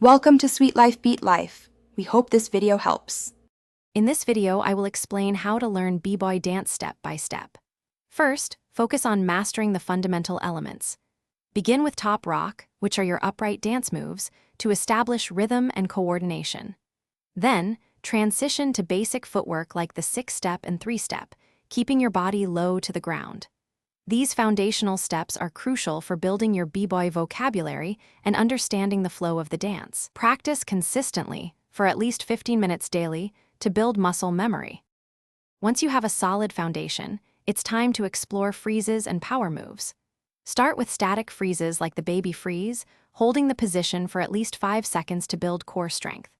Welcome to Sweet Life Beat Life. We hope this video helps. In this video, I will explain how to learn B-Boy dance step by step. First, focus on mastering the fundamental elements. Begin with top rock, which are your upright dance moves, to establish rhythm and coordination. Then, transition to basic footwork like the 6-step and 3-step, keeping your body low to the ground. These foundational steps are crucial for building your B-Boy vocabulary and understanding the flow of the dance. Practice consistently, for at least 15 minutes daily, to build muscle memory. Once you have a solid foundation, it's time to explore freezes and power moves. Start with static freezes like the baby freeze, holding the position for at least 5 seconds to build core strength.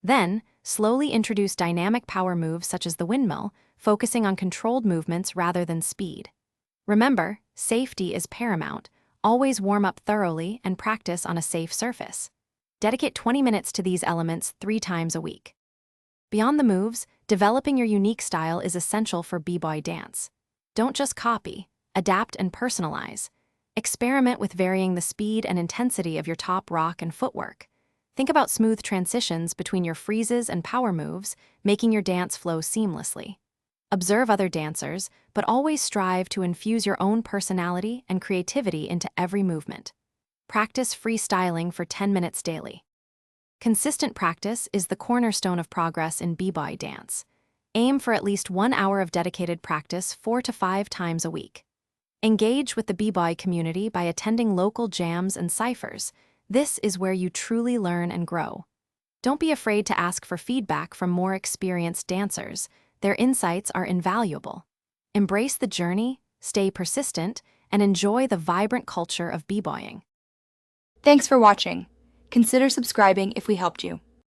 Then, slowly introduce dynamic power moves such as the windmill, focusing on controlled movements rather than speed. Remember, safety is paramount. Always warm up thoroughly and practice on a safe surface. Dedicate 20 minutes to these elements 3 times a week. Beyond the moves, developing your unique style is essential for B-Boy dance. Don't just copy, adapt and personalize. Experiment with varying the speed and intensity of your top rock and footwork. Think about smooth transitions between your freezes and power moves, making your dance flow seamlessly. Observe other dancers, but always strive to infuse your own personality and creativity into every movement. Practice freestyling for 10 minutes daily. Consistent practice is the cornerstone of progress in B-Boy dance. Aim for at least 1 hour of dedicated practice 4 to 5 times a week. Engage with the B-Boy community by attending local jams and cyphers. This is where you truly learn and grow. Don't be afraid to ask for feedback from more experienced dancers. Their insights are invaluable. Embrace the journey, stay persistent, and enjoy the vibrant culture of B-Boying. Thanks for watching. Consider subscribing if we helped you.